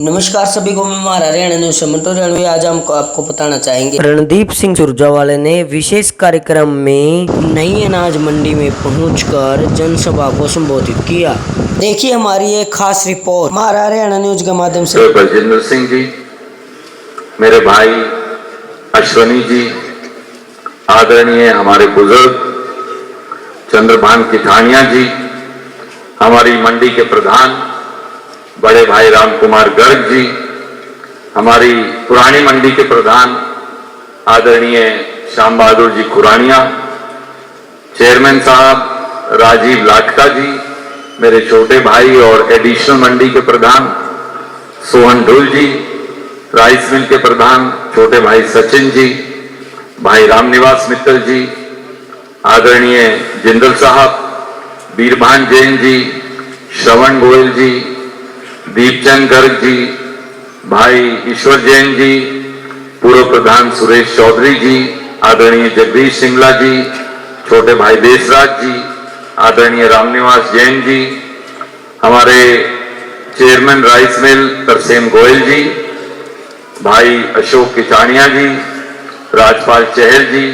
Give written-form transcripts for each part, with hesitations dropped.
नमस्कार सभी को, मैं हमारा हरियाणा न्यूज से मंटू रणवी। आज हम आपको बताना चाहेंगे, रणदीप सिंह सुरजेवाला ने विशेष कार्यक्रम में नई अनाज मंडी में पहुंचकर जनसभा को संबोधित किया। देखिए हमारी एक खास रिपोर्ट हमारा हरियाणा न्यूज के माध्यम से। बलजिंदर सिंह जी, मेरे भाई अश्वनी जी, आदरणीय हमारे बुजुर्ग चंद्रभान किठानिया जी, हमारी मंडी के प्रधान बड़े भाई राम कुमार गर्ग जी, हमारी पुरानी मंडी के प्रधान आदरणीय श्याम बहादुर जी खुरानिया, चेयरमैन साहब राजीव लाटका जी, मेरे छोटे भाई और एडिशनल मंडी के प्रधान सोहन ढुल जी, राइस मिल के प्रधान छोटे भाई सचिन जी, भाई रामनिवास मित्तल जी, आदरणीय जिंदल साहब, बीरभान जैन जी, श्रवण गोयल जी, दीपचंद गर्ग जी, भाई ईश्वर जैन जी, पूर्व प्रधान सुरेश चौधरी जी, आदरणीय जगदीश सिंगला जी, छोटे भाई देशराज जी, आदरणीय रामनिवास जैन जी, हमारे chairman rice mill Tarsem Goyal ji, भाई अशोक किचानिया जी, राजपाल चहल जी,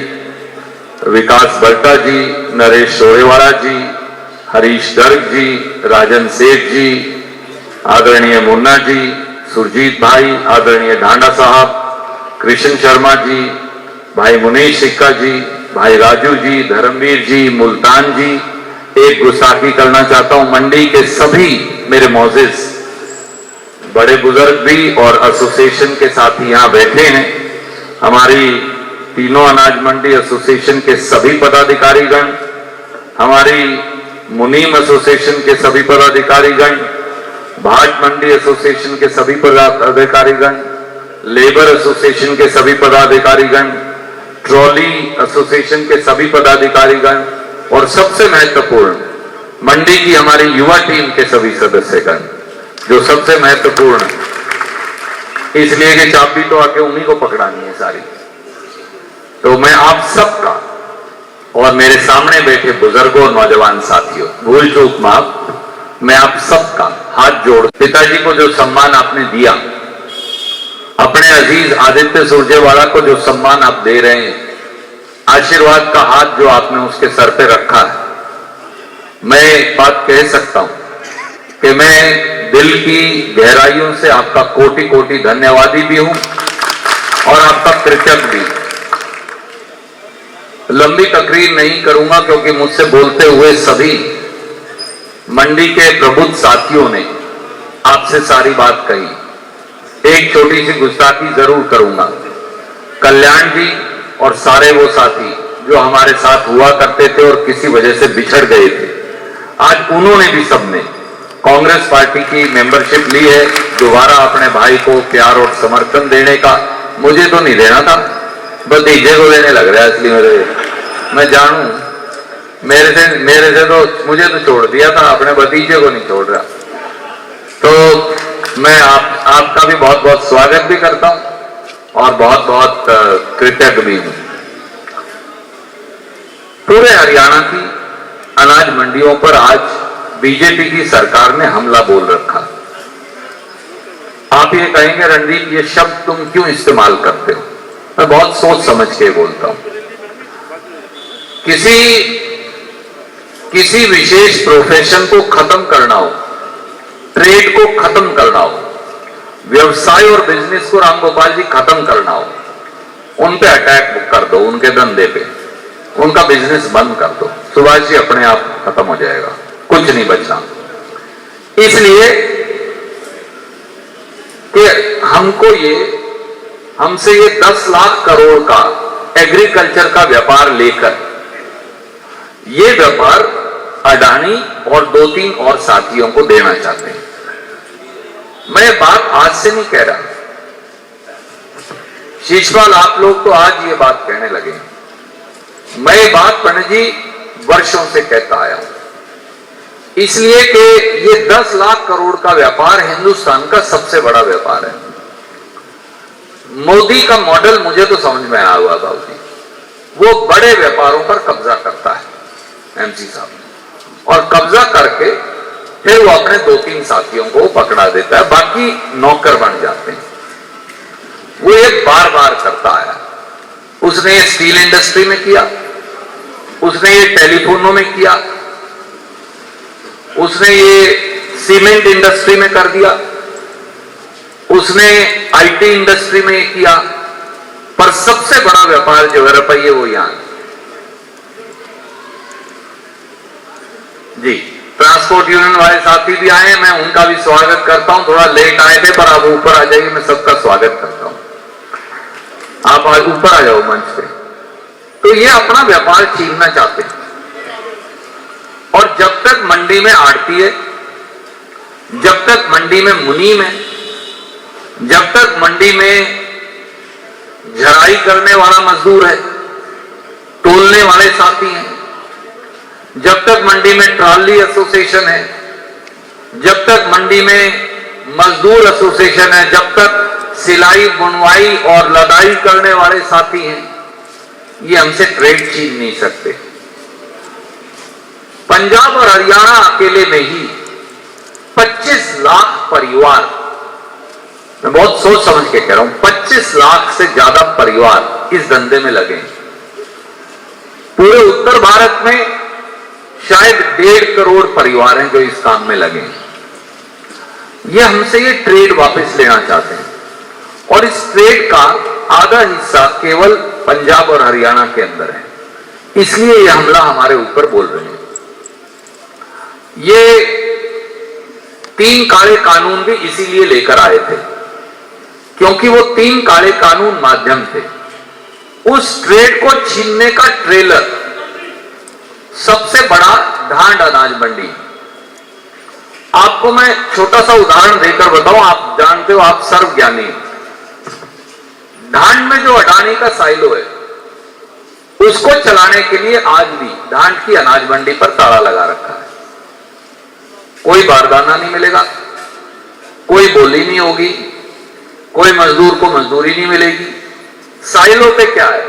विकास बल्टा जी, नरेश सोरेवाला जी, हरीश गर्ग जी, राजन सेठ जी, आदरणीय मुन्ना जी, सुरजीत भाई, आदरणीय ढांडा साहब, कृष्ण शर्मा जी, भाई मुनीश सिक्का जी, भाई राजू जी, धर्मवीर जी, मुल्तान जी। एक गुस्ताखी करना चाहता हूं, मंडी के सभी मेरे मोजिज बड़े बुजुर्ग भी और एसोसिएशन के साथी यहां बैठे हैं। हमारी तीनों अनाज मंडी एसोसिएशन के सभी पदाधिकारीगण, हमारी मुनीम एसोसिएशन के सभी पदाधिकारीगण, भाट मंडी एसोसिएशन के सभी पदाधिकारीगण, लेबर एसोसिएशन के सभी पदाधिकारीगण, ट्रॉली एसोसिएशन के सभी पदाधिकारीगण और सबसे महत्वपूर्ण मंडी की हमारी युवा टीम के सभी सदस्यगण, जो सबसे महत्वपूर्ण है इसलिए कि चाबी तो आके उन्हीं को पकड़ानी है सारी। तो मैं आप सबका और मेरे सामने बैठे बुजुर्गों और नौजवान साथियों, भूल चूक माफ, मैं आप सबका हाथ जोड़, पिताजी को जो सम्मान आपने दिया, अपने अजीज आदित्य सुरजेवाला को जो सम्मान आप दे रहे हैं, आशीर्वाद का हाथ जो आपने उसके सर पे रखा है, मैं एक बात कह सकता हूं कि मैं दिल की गहराइयों से आपका कोटि कोटि धन्यवादी भी हूं और आपका कृतज्ञ भी। लंबी तकरीर नहीं करूंगा क्योंकि मुझसे बोलते हुए सभी मंडी के प्रबुद्ध साथियों ने आपसे सारी बात कही। एक छोटी सी गुस्ताखी जरूर करूंगा। कल्याण जी और सारे वो साथी जो हमारे साथ हुआ करते थे और किसी वजह से बिछड़ गए थे, आज उन्होंने भी सबने कांग्रेस पार्टी की मेंबरशिप ली है। दोबारा अपने भाई को प्यार और समर्थन देने का, मुझे तो नहीं देना था, भतीजे को देने लग रहा है, इसलिए मैं जानू, मेरे से तो मुझे तो छोड़ दिया था, अपने भतीजे को नहीं छोड़ रहा। तो मैं आपका भी बहुत बहुत स्वागत भी करता हूं और बहुत बहुत कृतज्ञ भी हूं। पूरे हरियाणा की अनाज मंडियों पर आज बीजेपी की सरकार ने हमला बोल रखा। आप ये कहेंगे रणदीप ये शब्द तुम क्यों इस्तेमाल करते हो? मैं बहुत सोच समझ के बोलता हूं। किसी विशेष प्रोफेशन को खत्म करना हो, ट्रेड को खत्म करना हो, व्यवसाय और बिजनेस को रामगोपाल जी खत्म करना हो, उन पे अटैक कर दो, उनके धंधे पे, उनका बिजनेस बंद कर दो, सुभाष जी अपने आप खत्म हो जाएगा, कुछ नहीं बचना। इसलिए कि हमसे ये 10 लाख करोड़ का एग्रीकल्चर का व्यापार लेकर ये व्यापार अडानी और 2-3 और साथियों को देना चाहते हैं। मैं बात आज से नहीं कह रहा, शीशपाल आप लोग तो आज ये बात कहने लगे, मैं बात पंडित जी वर्षों से कहता आया हूं। इसलिए कि ये 10 लाख करोड़ का व्यापार हिंदुस्तान का सबसे बड़ा व्यापार है। मोदी का मॉडल मुझे तो समझ में आया हुआ था, वो बड़े व्यापारों पर कब्जा करता है एमसी साहब, और कब्जा करके फिर वो अपने 2-3 साथियों को पकड़ा देता है, बाकी नौकर बन जाते हैं। वो ये बार बार करता आया। उसने ये स्टील इंडस्ट्री में किया, उसने ये टेलीफोनों में किया, उसने ये सीमेंट इंडस्ट्री में कर दिया, उसने आईटी इंडस्ट्री में ये किया, पर सबसे बड़ा व्यापार जो है रुपये वो यहां जी। ट्रांसपोर्ट यूनियन वाले साथी भी आए, मैं उनका भी स्वागत करता हूं। थोड़ा लेट आए थे पर आप ऊपर आ जाइए, मैं सबका स्वागत करता हूं। आप आज ऊपर आ जाओ मंच पे। तो ये अपना व्यापार छीनना चाहते हैं, और जब तक मंडी में आड़ती है, जब तक मंडी में मुनीम है, जब तक मंडी में झराई करने वाला मजदूर है, तोलने वाले साथी हैं, जब तक मंडी में ट्राली एसोसिएशन है, जब तक मंडी में मजदूर एसोसिएशन है, जब तक सिलाई बुनवाई और लदाई करने वाले साथी हैं, ये हमसे ट्रेड छीन नहीं सकते। पंजाब और हरियाणा अकेले में ही 25 लाख परिवार, मैं बहुत सोच समझ के कह रहा हूं, 25 लाख से ज्यादा परिवार इस धंधे में लगे। पूरे उत्तर भारत में शायद 1.5 करोड़ परिवार हैं जो इस काम में लगे। ये हमसे ये ट्रेड वापस लेना चाहते हैं, और इस ट्रेड का आधा हिस्सा केवल पंजाब और हरियाणा के अंदर है, इसलिए ये हमला हमारे ऊपर बोल रहे हैं। ये 3 काले कानून भी इसीलिए लेकर आए थे, क्योंकि वो 3 काले कानून माध्यम थे उस ट्रेड को छीनने का। ट्रेलर सबसे बड़ा ढांड अनाज मंडी। आपको मैं छोटा सा उदाहरण देकर बताऊं, आप जानते हो, आप सर्वज्ञानी। ढांड में जो अडानी का साइलो है, उसको चलाने के लिए आज भी ढांड की अनाज मंडी पर ताला लगा रखा है। कोई बारदाना नहीं मिलेगा, कोई बोली नहीं होगी, कोई मजदूर को मजदूरी नहीं मिलेगी। साइलो पे क्या है,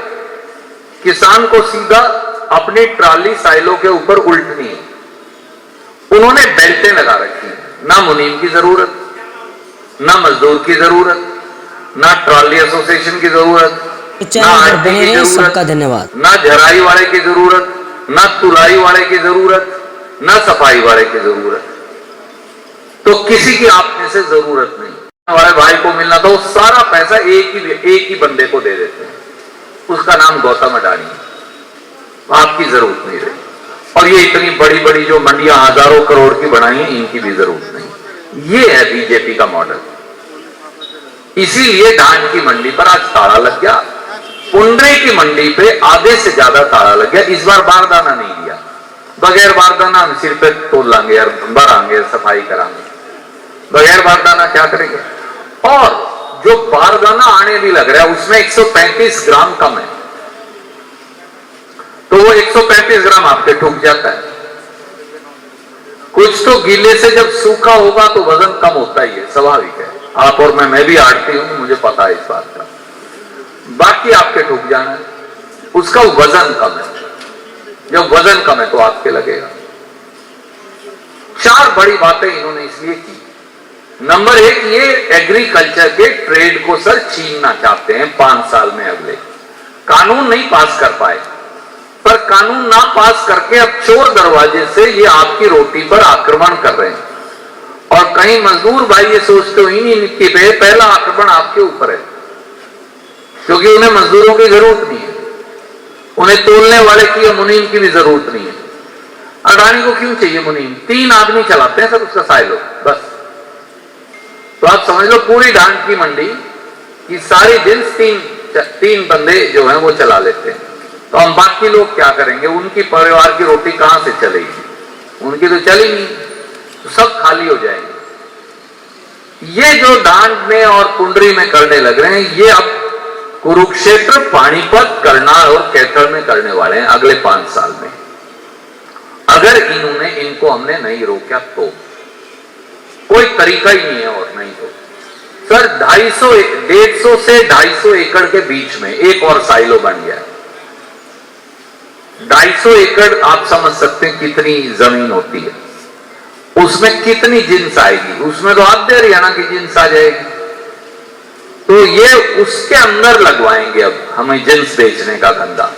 किसान को सीधा अपनी ट्राली साइलो के ऊपर उल्टनी है। उन्होंने बेल्टें लगा रखी है, ना मुनीम की जरूरत, ना मजदूर की जरूरत, ना ट्राली एसोसिएशन की जरूरत, ना आरटी की जरूरत, सबका धन्यवाद। ना झराई वाले की जरूरत, ना तुलाई वाले की जरूरत, ना सफाई वाले की जरूरत। तो किसी की आपने से जरूरत नहीं। हमारे भाई को मिलना था, वो सारा पैसा एक ही बंदे को दे देते हैं, उसका नाम गौतम अडानी। आपकी जरूरत नहीं रही। और ये इतनी बड़ी बड़ी जो मंडियां हजारों करोड़ की बनाई हैं, इनकी भी जरूरत नहीं। ये है बीजेपी का मॉडल। इसीलिए ढांड की मंडी पर आज ताला लग गया, पुंडरी की मंडी पे आधे से ज्यादा ताला लग गया। इस बार बारदाना नहीं दिया, बगैर बारदाना हम सिर पे तोल लांगे यार, भरांगे, सफाई करांगे। बगैर बारदाना क्या करेंगे? और जो बारदाना आने भी लग रहा है उसमें 135 ग्राम कम है, तो वो 135 ग्राम आपके ठुक जाता है। कुछ तो गीले से जब सूखा होगा तो वजन कम होता ही है, स्वाभाविक है। आप और मैं भी आड़ती हूं, मुझे पता है इस बात का। बाकी आपके ठुक जाना है, उसका वजन कम है। जब वजन कम है तो आपके लगेगा। 4 बड़ी बातें इन्होंने इसलिए की। नंबर 1, ये एग्रीकल्चर के ट्रेड को सर छीनना चाहते हैं 5 साल में। अगले कानून नहीं पास कर पाए, पर कानून ना पास करके अब चोर दरवाजे से ये आपकी रोटी पर आक्रमण कर रहे हैं। और कहीं मजदूर भाई ये सोचते हो ही नहीं कि पहला आक्रमण आपके ऊपर है, क्योंकि उन्हें मजदूरों की जरूरत नहीं है, उन्हें तोलने वाले की या मुनीम की भी जरूरत नहीं है। अडानी को क्यों चाहिए मुनीम? 3 आदमी चलाते हैं सर उसका साइलो, बस। तो आप समझ लो पूरी ढांड की मंडी की सारी दिन 3 बंदे जो हैं वो चला लेते हैं। तो हम बाकी लोग क्या करेंगे? उनकी परिवार की रोटी कहां से चलेगी? उनकी तो चली नहीं, तो सब खाली हो जाएंगे। ये जो ढांड में और पुंडरी में करने लग रहे हैं, ये अब कुरुक्षेत्र, पानीपत, करनाल और कैथल में करने वाले हैं अगले 5 साल में। अगर इनको हमने नहीं रोका तो कोई तरीका ही नहीं है। और नहीं तो सर 150 से 250 एकड़ के बीच में एक और साइलो बन गया। 250 एकड़ आप समझ सकते हैं कितनी जमीन होती है। उसमें कितनी जिन्स आएगी, उसमें तो आधे हरियाणा की जिन्स आ जाएगी। तो ये उसके अंदर लगवाएंगे अब हमें जिन्स बेचने का धंधा,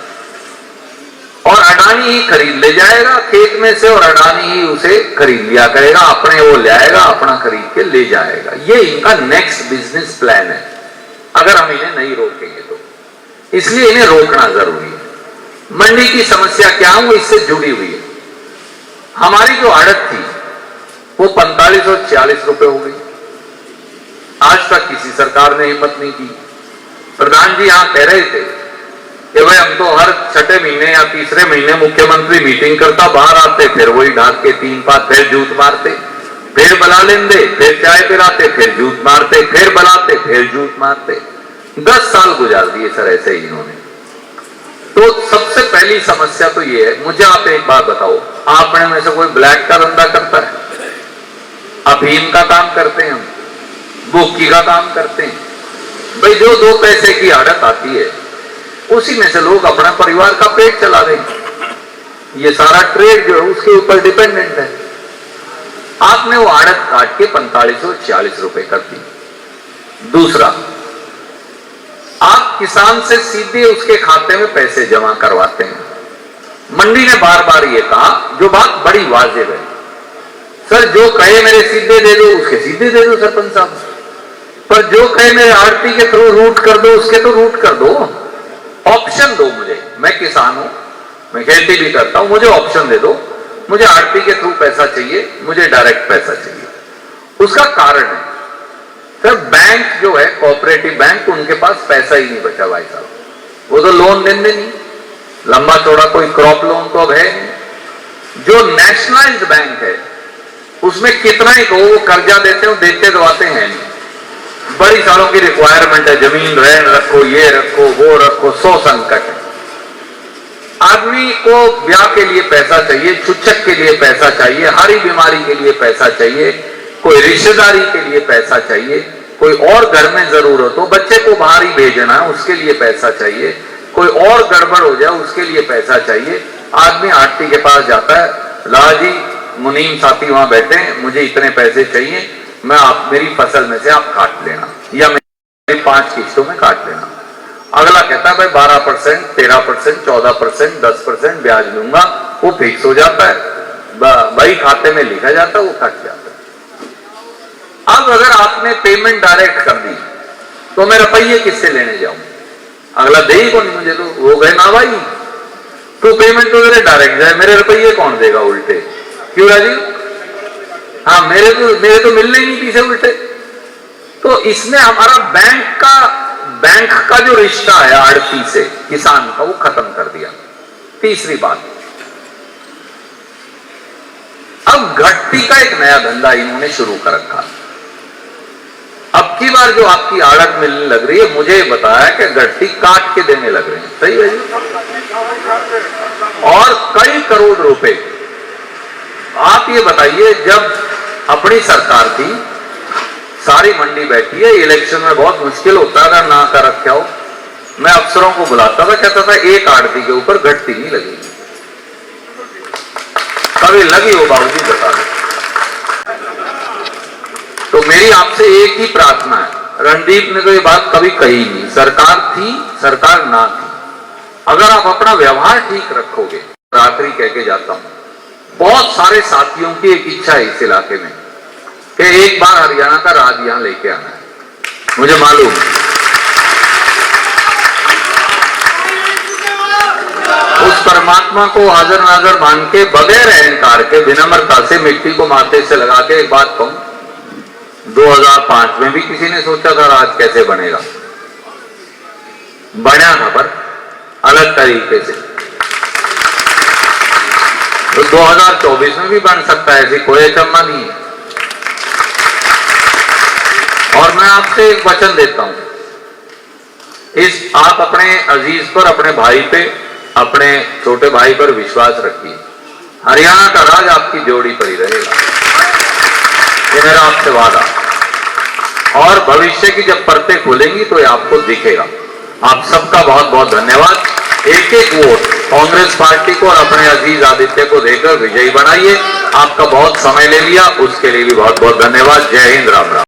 और अडानी ही खरीद ले जाएगा खेत में से, और अडानी ही उसे खरीद लिया करेगा, अपने वो ले आएगा, अपना खरीद के ले जाएगा। ये इनका नेक्स्ट बिजनेस प्लान है, अगर हम इन्हें नहीं रोकेंगे तो। इसलिए इन्हें रोकना जरूरी है। मंडी की समस्या क्या है, वो इससे जुड़ी हुई है। हमारी जो आड़त थी वो 45 और 46 रुपए हो गई। आज तक किसी सरकार ने हिम्मत नहीं की। प्रधान जी यहां कह रहे थे कि भाई हम तो हर छठे महीने या तीसरे महीने मुख्यमंत्री मीटिंग करता, बाहर आते, फिर वही ढाक के 3 बार फिर जूत मारते, फिर बुला लेंदे, फिर चाय पिलाते, फिर जूत मारते, फिर बुलाते, फिर जूत मारते। 10 साल गुजार दिए सर ऐसे ही इन्होंने। तो सबसे पहली समस्या तो ये है। मुझे आप एक बात बताओ, आप में से कोई ब्लैक का धंधा करता है? अफीम का काम करते हैं हम, बुक्की का काम करते हैं। भाई जो 2 पैसे की आड़त आती है उसी में से लोग अपना परिवार का पेट चला रहे हैं। ये सारा ट्रेड जो है उसके ऊपर डिपेंडेंट है। आपने वो आड़त काट के 45 और 46 रुपए कर दी। दूसरा, आप किसान से सीधे उसके खाते में पैसे जमा करवाते हैं। मंडी ने बार बार ये कहा, जो बात बड़ी वाजिब है, सर जो कहे मेरे सीधे दे दो उसके सीधे दे दो सरपंच साहब, पर जो कहे मेरे आड़ती के थ्रू रूट कर दो उसके तो रूट कर दो। ऑप्शन दो मुझे, मैं किसान हूं, मैं खेती भी करता हूं, मुझे ऑप्शन दे दो। मुझे आड़ती के थ्रू पैसा चाहिए, मुझे डायरेक्ट पैसा चाहिए। उसका कारण है सर, बैंक जो है कोऑपरेटिव बैंक, उनके पास पैसा ही नहीं बचा भाई साहब। वो तो लोन देंगे नहीं, लंबा चौड़ा कोई क्रॉप लोन तो अब है नहीं। जो नेशनलाइज्ड बैंक है उसमें कितना ही कहो वो कर्जा देते हो, देते दबाते हैं नहीं। बड़ी सालों की रिक्वायरमेंट है, जमीन ऋण रखो, ये रखो, वो रखो, 100 संकट है। आदमी को ब्याह के लिए पैसा चाहिए, छुच्छक के लिए पैसा चाहिए, हरी बीमारी के लिए पैसा चाहिए, कोई रिश्तेदारी के लिए पैसा चाहिए, कोई और घर में जरूरत हो, बच्चे को बाहर ही भेजना है उसके लिए पैसा चाहिए, कोई और गड़बड़ हो जाए उसके लिए पैसा चाहिए। आदमी आड़ती के पास जाता है, ला जी मुनीम साथी वहां बैठे हैं, मुझे इतने पैसे चाहिए, मैं आप मेरी फसल में से आप काट लेना, या मेरी 5 किस्तों में काट लेना। अगला कहता है भाई 12%, 13%, 14%, 10% ब्याज लूंगा, वो फिक्स हो जाता है, भाई खाते में लिखा जाता है, वो कट जाता है। अब अगर आपने पेमेंट डायरेक्ट कर दी तो मैं रुपये किससे लेने जाऊं? अगला दे ही कौन मुझे, तो वो गए ना भाई, तो पेमेंट तो मेरे डायरेक्ट जाए, मेरे रुपये कौन देगा उल्टे? क्यों राजीव? हाँ, मेरे तो मिलने ही नहीं पीछे उल्टे। तो इसने हमारा बैंक का जो रिश्ता है आड़ती से किसान का, वो खत्म कर दिया। तीसरी बात, अब घट्टी का एक नया धंधा इन्होंने शुरू कर रखा। अब की बार जो आपकी आड़त मिलने लग रही है, मुझे बताया कि घट्टी काट के देने लग रहे हैं। सही है जी? और कई करोड़ रुपए। आप ये बताइए, जब अपनी सरकार थी, सारी मंडी बैठी है, इलेक्शन में बहुत मुश्किल होता है ना कर रखा हो, मैं अफसरों को बुलाता था, कहता था एक आड़ती के ऊपर घट्टी नहीं लगेगी। कभी लगी हो बाबूजी बता दो। तो मेरी आपसे एक ही प्रार्थना है, रणदीप ने तो ये बात कभी कही नहीं, सरकार थी सरकार ना थी, अगर आप अपना व्यवहार ठीक रखोगे। रात्रि कह के जाता हूं, बहुत सारे साथियों की एक इच्छा है इस इलाके में कि एक बार हरियाणा का राज यहां लेके आना है। मुझे मालूम उस परमात्मा को हाजिर नाजर मान के, बगैर अहंकार के, विनम्रता से, मिट्टी को माथे से लगा के एक बात कहूं, 2005 में भी किसी ने सोचा था राज कैसे बनेगा? बना था, पर अलग तरीके से। तो 2024 में भी बन सकता है, ऐसी कोई अचंभा नहीं है। और मैं आपसे एक वचन देता हूं, आप अपने अजीज पर, अपने भाई पे, अपने छोटे भाई पर विश्वास रखिए। हरियाणा का राज आपकी जोड़ी पर ही रहेगा, ये मेरा आपसे वादा। और भविष्य की जब परतें खुलेंगी तो ये आपको दिखेगा। आप सबका बहुत बहुत धन्यवाद। एक एक वोट कांग्रेस पार्टी को और अपने अजीज आदित्य को देकर विजयी बनाइए। आपका बहुत समय ले लिया, उसके लिए भी बहुत बहुत धन्यवाद। जय हिंद, राम राम।